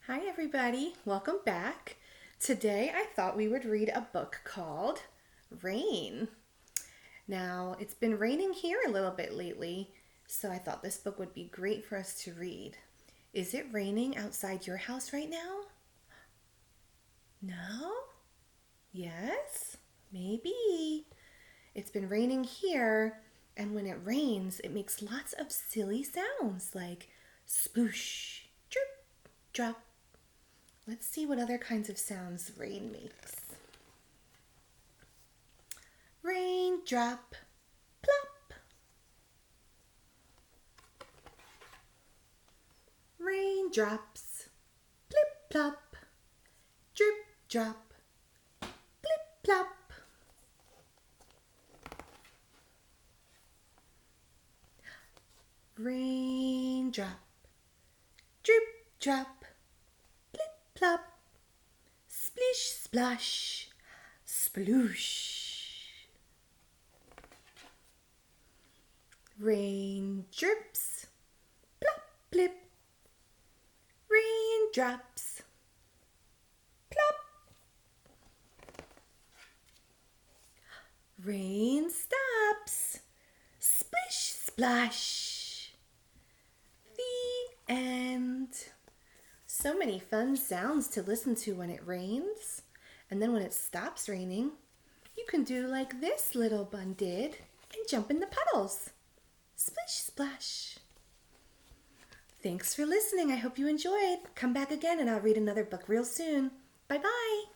Hi everybody, welcome back. Today I thought we would read a book called Rain. Now, it's been raining here a little bit lately, so I thought this book would be great for us to read. Is it raining outside your house right now? No? Yes? Maybe. It's been raining here, and when it rains, it makes lots of silly sounds like sploosh, drip, drop. Let's see what other kinds of sounds rain makes. Raindrop, plop. Raindrops, plip plop. Drip drop, plip plop. Raindrop, drip drop, plip plop. Splish splash, sploosh. Rain drips, plop plip. Raindrops, plop. Rain stops, splish splash. The end. So many fun sounds to listen to when it rains. And then when it stops raining, you can do like this little bun did and jump in the puddles. Splish splash. Thanks for listening. I hope you enjoyed. Come back again and I'll read another book real soon. Bye bye.